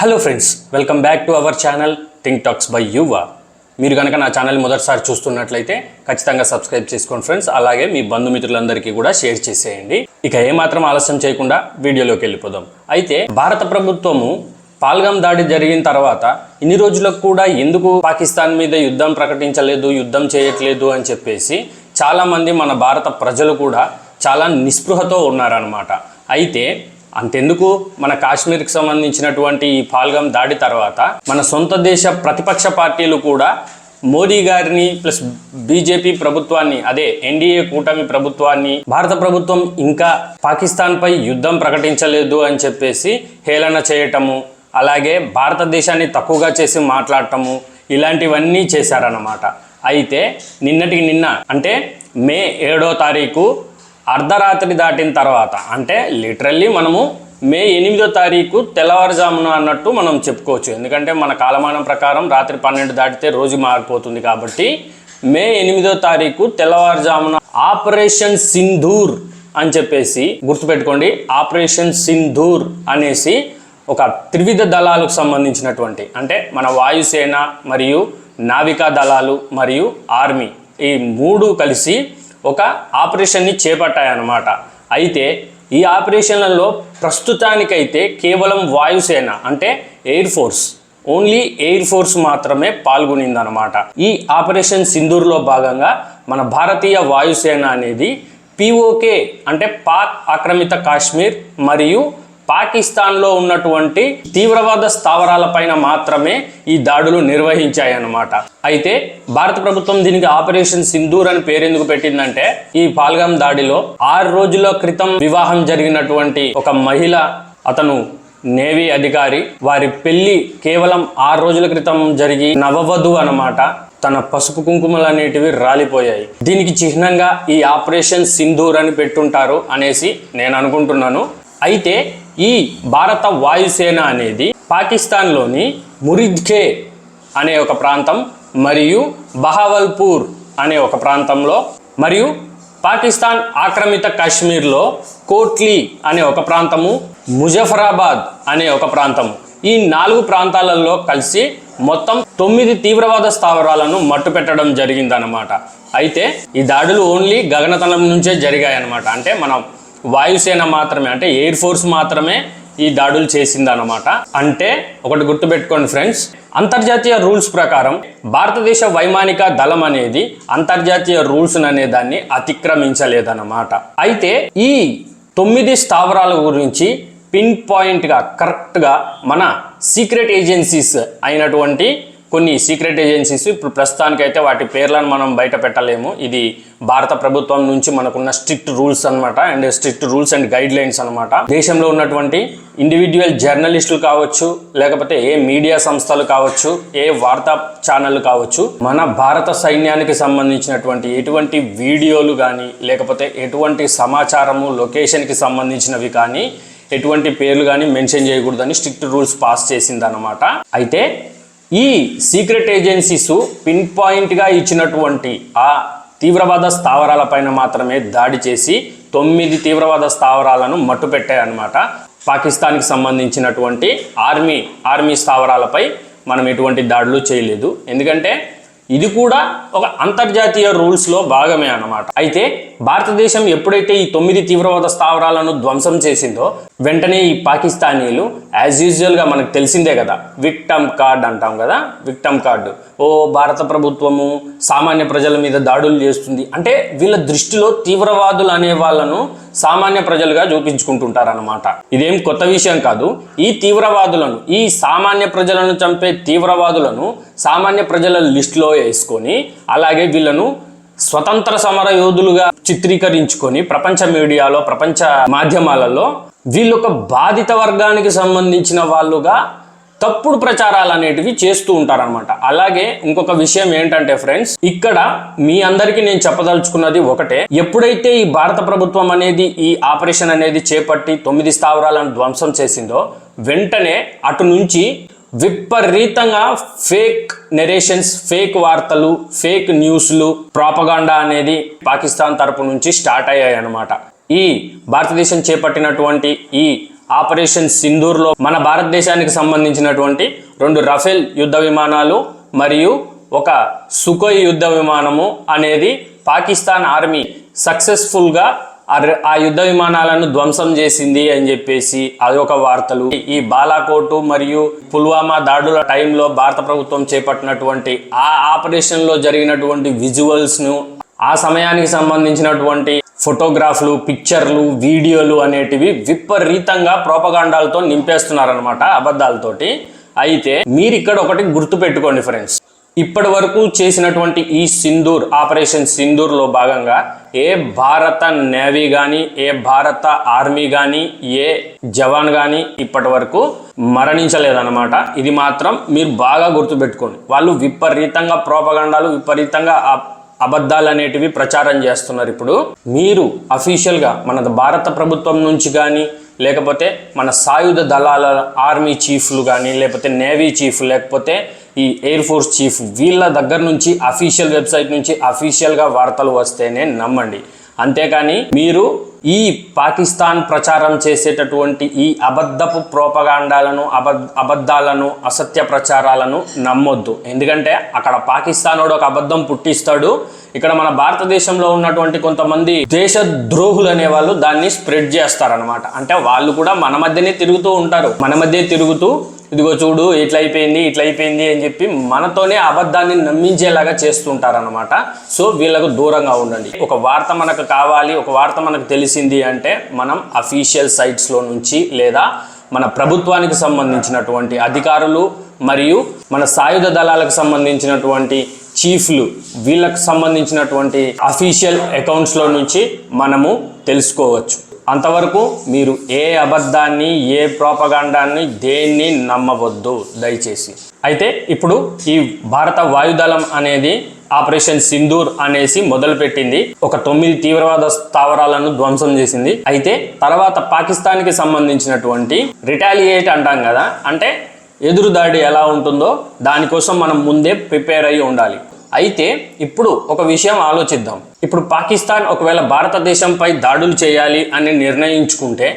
Hello friends, welcome back to our channel think talks by యువ. మీరు కనుక నా ఛానల్ మొదటిసారి చూస్తున్నట్లయితే ఖచ్చితంగా సబ్స్క్రైబ్ చేసుకోండి ఫ్రెండ్స్. అలాగే మీ బంధుమిత్రులందరికీ కూడా షేర్ చేసేయండి. ఇక ఏమాత్రం ఆలస్యం చేయకుండా వీడియోలోకి వెళ్ళిపోదాం. అయితే భారత ప్రభుత్వము పాల్గం దాడి జరిగిన తర్వాత ఇన్ని రోజులకు కూడా ఎందుకు పాకిస్తాన్ మీద యుద్ధం ప్రకటించలేదు, యుద్ధం చేయట్లేదు అని చెప్పేసి చాలామంది మన భారత ప్రజలు కూడా చాలా నిస్పృహతో ఉన్నారన్నమాట. అయితే అంతెందుకు, మన కాశ్మీర్కి సంబంధించినటువంటి ఈ పాల్గం దాడి తర్వాత మన సొంత దేశ ప్రతిపక్ష పార్టీలు కూడా మోదీ గారిని ప్లస్ బీజేపీ ప్రభుత్వాన్ని, అదే ఎన్డీఏ కూటమి ప్రభుత్వాన్ని, భారత ప్రభుత్వం ఇంకా పాకిస్తాన్పై యుద్ధం ప్రకటించలేదు అని చెప్పేసి హేళన చేయటము, అలాగే భారతదేశాన్ని తక్కువగా చేసి మాట్లాడటము, ఇలాంటివన్నీ చేశారన్నమాట. అయితే నిన్నటికి నిన్న అంటే మే 7వ తారీఖు అర్ధరాత్రి దాటిన తర్వాత, అంటే లిటరల్లీ మనము మే 8వ తారీఖు తెల్లవారుజామున అన్నట్టు మనం చెప్పుకోవచ్చు. ఎందుకంటే మన కాలమానం ప్రకారం రాత్రి 12 దాటితే రోజు మారిపోతుంది. కాబట్టి మే 8వ తారీఖు తెల్లవారుజామున ఆపరేషన్ సింధూర్ అని చెప్పేసి గుర్తుపెట్టుకోండి. ఆపరేషన్ సింధూర్ అనేసి ఒక త్రివిధ దళాలకు సంబంధించినటువంటి, అంటే మన వాయుసేన మరియు నావికా దళాలు మరియు ఆర్మీ, ఈ మూడు కలిసి ఒక ఆపరేషన్ని చేపట్టాయన్నమాట. అయితే ఈ ఆపరేషన్లలో ప్రస్తుతానికైతే కేవలం వాయుసేన అంటే air force, only air force మాత్రమే పాల్గొనిందనమాట. ఈ ఆపరేషన్ సింధూర్లో భాగంగా మన భారతీయ వాయుసేన అనేది పిఓకే అంటే పాక్ ఆక్రమిత కాశ్మీర్ మరియు పాకిస్తాన్లో ఉన్నటువంటి తీవ్రవాద స్థావరాలపైన మాత్రమే ఈ దాడులు నిర్వహించాయన్నమాట. అయితే భారత ప్రభుత్వం దీనికి ఆపరేషన్ సింధూర్ అని పేరెందుకు పెట్టిందంటే, ఈ పాల్గం దాడిలో 6 రోజుల క్రితం వివాహం జరిగినటువంటి ఒక మహిళ, అతను నేవీ అధికారి, వారి పెళ్లి కేవలం 6 రోజుల క్రితం జరిగి నవవధువు అన్నమాట. తన పసుపు కుంకుమలు అనేటివి రాలిపోయాయి. దీనికి చిహ్నంగా ఈ ఆపరేషన్ సింధూర్ అని పెట్టుంటారు అనేసి నేను అనుకుంటున్నాను. అయితే ఈ భారత వాయుసేన అనేది పాకిస్తాన్లోని మురిద్ఖే అనే ఒక ప్రాంతం మరియు బహావల్పూర్ అనే ఒక ప్రాంతంలో, మరియు పాకిస్తాన్ ఆక్రమిత కాశ్మీర్లో కోట్లీ అనే ఒక ప్రాంతము, ముజఫరాబాద్ అనే ఒక ప్రాంతము, ఈ 4 ప్రాంతాలలో కలిసి మొత్తం 9 తీవ్రవాద స్థావరాలను మట్టుపెట్టడం జరిగిందనమాట. అయితే ఈ దాడులు ఓన్లీ గగనతలం నుంచే జరిగాయన్నమాట. అంటే మనం వాయుసేన మాత్రమే, అంటే ఎయిర్ ఫోర్స్ మాత్రమే ఈ దాడులు చేసిందన్నమాట. అంటే ఒకటి గుర్తుపెట్టుకోండి ఫ్రెండ్స్, అంతర్జాతీయ రూల్స్ ప్రకారం భారతదేశ వైమానిక దళం అనేది అంతర్జాతీయ రూల్స్ అనే దాన్ని అతిక్రమించలేదన్నమాట. అయితే ఈ 9 స్థావరాల గురించి పిన్ పాయింట్గా కరెక్ట్గా మన సీక్రెట్ ఏజెన్సీస్ అయినటువంటి కొన్ని సీక్రెట్ ఏజెన్సీస్, ఇప్పుడు ప్రస్తుతానికైతే వాటి పేర్లను మనం బయట పెట్టలేము. ఇది భారత ప్రభుత్వం నుంచి మనకున్న స్ట్రిక్ట్ రూల్స్ అనమాట, and strict rules and guide lines అనమాట. దేశంలో ఉన్నటువంటి ఇండివిజువల్ జర్నలిస్టులు కావచ్చు, లేకపోతే ఏ మీడియా సంస్థలు కావచ్చు, ఏ వార్తా ఛానళ్ళు కావచ్చు, మన భారత సైన్యానికి సంబంధించినటువంటి ఎటువంటి వీడియోలు కానీ, లేకపోతే ఎటువంటి సమాచారము లొకేషన్కి సంబంధించినవి కానీ, ఎటువంటి పేర్లు కానీ మెన్షన్ చేయకూడదని స్ట్రిక్ట్ రూల్స్ పాస్ చేసిందనమాట. అయితే ఈ సీక్రెట్ ఏజెన్సీస్ పిన్ పాయింట్గా ఇచ్చినటువంటి ఆ తీవ్రవాద స్థావరాలపైన మాత్రమే దాడి చేసి 9 తీవ్రవాద స్థావరాలను మట్టుపెట్టాయన్నమాట. పాకిస్తాన్కి సంబంధించినటువంటి ఆర్మీ స్థావరాలపై మనం ఎటువంటి దాడులు చేయలేదు. ఎందుకంటే ఇది కూడా ఒక అంతర్జాతీయ రూల్స్లో భాగమే అన్నమాట. అయితే భారతదేశం ఎప్పుడైతే ఈ 9 తీవ్రవాద స్థావరాలను ధ్వంసం చేసిందో వెంటనే ఈ పాకిస్తానీలు యాజ్ యూజువల్గా మనకు తెలిసిందే కదా, విక్టమ్ కార్డ్ అంటాం కదా, విక్టమ్ కార్డు, ఓ భారత ప్రభుత్వము సామాన్య ప్రజల మీద దాడులు చేస్తుంది అంటే వీళ్ళ దృష్టిలో తీవ్రవాదులు అనే వాళ్ళను సామాన్య ప్రజలుగా చూపించుకుంటుంటారన్నమాట. ఇదేం కొత్త విషయం కాదు. ఈ తీవ్రవాదులను, ఈ సామాన్య ప్రజలను చంపే తీవ్రవాదులను సామాన్య ప్రజల లిస్టులో వేసుకొని, అలాగే వీళ్ళను స్వతంత్ర సమర యోధులుగా చిత్రీకరించుకొని ప్రపంచ మీడియాలో, ప్రపంచ మాధ్యమాలలో వీళ్ళొక బాధిత వర్గానికి సంబంధించిన వాళ్ళుగా తప్పుడు ప్రచారాలు అనేటివి చేస్తూ ఉంటారనమాట. అలాగే ఇంకొక విషయం ఏంటంటే ఫ్రెండ్స్, ఇక్కడ మీ అందరికీ నేను చెప్పదలుచుకున్నది ఒకటే, ఎప్పుడైతే ఈ భారత ప్రభుత్వం అనేది ఈ ఆపరేషన్ అనేది చేపట్టి 9 స్థావరాలను ధ్వంసం చేసిందో వెంటనే అటు నుంచి విపరీతంగా ఫేక్ నెరేషన్స్, ఫేక్ వార్తలు, ఫేక్ న్యూస్లు, ప్రాపగాండా అనేది పాకిస్తాన్ తరపు నుంచి స్టార్ట్ అయ్యాయి అన్నమాట. ఈ భారతదేశం చేపట్టినటువంటి ఈ ఆపరేషన్ సింధూర్లో మన భారతదేశానికి సంబంధించినటువంటి 2 రఫేల్ యుద్ధ విమానాలు మరియు ఒక సుఖోయ్ యుద్ధ విమానము అనేది పాకిస్తాన్ ఆర్మీ సక్సెస్ఫుల్గా ఆ యుద్ధ విమానాలను ధ్వంసం చేసింది అని చెప్పేసి అదొక వార్తలు. ఈ బాలాకోటు మరియు పుల్వామా దాడుల టైంలో భారత ప్రభుత్వం చేపట్టినటువంటి ఆ ఆపరేషన్లో జరిగినటువంటి విజువల్స్ను, ఆ సమయానికి సంబంధించినటువంటి ఫోటోగ్రాఫ్లు, పిక్చర్లు, వీడియోలు అనేటివి విపరీతంగా ప్రోపగాండాలతో నింపేస్తున్నారనమాట, అబద్ధాలతోటి. అయితే మీరు ఇక్కడ ఒకటి గుర్తు పెట్టుకోండి ఫ్రెండ్స్, ఇప్పటి వరకు చేసినటువంటి ఈ సింధూర్ ఆపరేషన్ సింధూర్లో భాగంగా ఏ భారత నేవీ కానీ, ఏ భారత ఆర్మీ కానీ, ఏ జవాన్ కానీ ఇప్పటి వరకు మరణించలేదన్నమాట. ఇది మాత్రం మీరు బాగా గుర్తుపెట్టుకోండి. వాళ్ళు విపరీతంగా ప్రోపగాండాలు, విపరీతంగా అబద్ధాలు అనేటివి ప్రచారం చేస్తున్నారు. ఇప్పుడు మీరు అఫీషియల్గా మన భారత ప్రభుత్వం నుంచి కానీ, లేకపోతే మన సాయుధ దళాల ఆర్మీ చీఫ్లు కానీ, లేకపోతే నేవీ చీఫ్, లేకపోతే ఈ ఎయిర్ ఫోర్స్ చీఫ్, వీళ్ళ దగ్గర నుంచి అఫీషియల్ వెబ్సైట్ నుంచి అఫీషియల్గా వార్తలు వస్తేనే నమ్మండి. అంతేకాని మీరు ఈ పాకిస్తాన్ ప్రచారం చేసేటటువంటి ఈ అబద్ధపు ప్రోపగాండాలను, అబద్ధాలను, అసత్య ప్రచారాలను నమ్మొద్దు. ఎందుకంటే అక్కడ పాకిస్తానోడు ఒక అబద్ధం పుట్టిస్తాడు, ఇక్కడ మన భారతదేశంలో ఉన్నటువంటి కొంతమంది దేశ ద్రోహులు అనే వాళ్ళు దాన్ని స్ప్రెడ్ చేస్తారనమాట. అంటే వాళ్ళు కూడా మన మధ్యనే తిరుగుతూ ఉంటారు, మన మధ్య తిరుగుతూ ఇదిగో చూడు ఇట్లయిపోయింది అని చెప్పి మనతోనే అబద్ధాన్ని నమ్మించేలాగా చేస్తుంటారనమాట. సో వీళ్ళకు దూరంగా ఉండండి. ఒక వార్త మనకు కావాలి, ఒక వార్త మనకు తెలిసింది అంటే మనం అఫీషియల్ సైట్స్లో నుంచి, లేదా మన ప్రభుత్వానికి సంబంధించినటువంటి అధికారులు మరియు మన సాయుధ దళాలకు సంబంధించినటువంటి చీఫ్లు, వీళ్ళకు సంబంధించినటువంటి అఫీషియల్ అకౌంట్స్లో నుంచి మనము తెలుసుకోవచ్చు. అంతవరకు మీరు ఏ అబద్ధాన్ని, ఏ ప్రోపగాండాన్ని, దేన్ని నమ్మవద్దు దయచేసి. అయితే ఇప్పుడు ఈ భారత వాయుదళం అనేది ఆపరేషన్ సింధూర్ అనేసి మొదలుపెట్టింది. ఒక 9 తీవ్రవాద స్థావరాలను ధ్వంసం చేసింది. అయితే తర్వాత పాకిస్తాన్కి సంబంధించినటువంటి రిటాలియేట్ అంటాం కదా, అంటే ఎదురుదాడి ఎలా ఉంటుందో దానికోసం మనం ముందే ప్రిపేర్ అయ్యి ఉండాలి. అయితే ఇప్పుడు ఒక విషయం ఆలోచిద్దాం. ఇప్పుడు పాకిస్తాన్ ఒకవేళ భారతదేశంపై దాడులు చేయాలి అని నిర్ణయించుకుంటే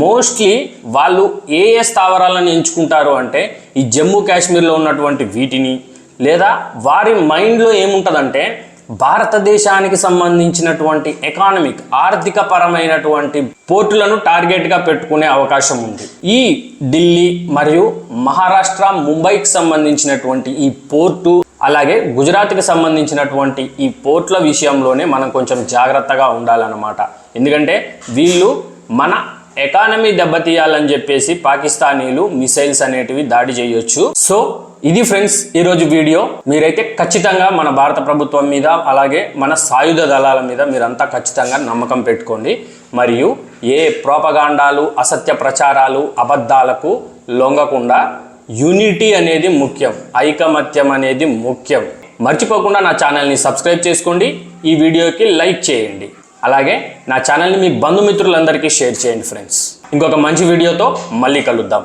మోస్ట్లీ వాళ్ళు ఏ స్థావరాలను ఎంచుకుంటారు అంటే ఈ జమ్మూ కాశ్మీర్లో ఉన్నటువంటి వీటిని, లేదా వారి మైండ్లో ఏముంటుందంటే భారతదేశానికి సంబంధించినటువంటి ఎకానమిక్, ఆర్థిక పరమైనటువంటి పోర్టులను టార్గెట్గా పెట్టుకునే అవకాశం ఉంది. ఈ ఢిల్లీ మరియు మహారాష్ట్ర, ముంబైకి సంబంధించినటువంటి ఈ పోర్టు, అలాగే గుజరాత్కి సంబంధించినటువంటి ఈ పోర్ట్ల విషయంలోనే మనం కొంచెం జాగ్రత్తగా ఉండాలన్నమాట. ఎందుకంటే వీళ్ళు మన ఎకానమీ దెబ్బతీయాలని చెప్పేసి పాకిస్తానీలు మిసైల్స్ అనేటివి దాడి చేయొచ్చు. సో ఇది ఫ్రెండ్స్ ఈరోజు వీడియో. మీరైతే ఖచ్చితంగా మన భారత ప్రభుత్వం మీద, అలాగే మన సాయుధ దళాల మీద మీరంతా ఖచ్చితంగా నమ్మకం పెట్టుకోండి. మరియు ఏ ప్రోపగాండాలు, అసత్య ప్రచారాలు, అబద్ధాలకు లొంగకుండా యూనిటీ అనేది ముఖ్యం, ఐకమత్యం అనేది ముఖ్యం. మర్చిపోకుండా నా ఛానల్ని సబ్స్క్రైబ్ చేసుకోండి, ఈ వీడియోకి లైక్ చేయండి, అలాగే నా ఛానల్ని మీ బంధుమిత్రులందరికీ షేర్ చేయండి ఫ్రెండ్స్. ఇంకొక మంచి వీడియోతో మళ్ళీ కలుద్దాం.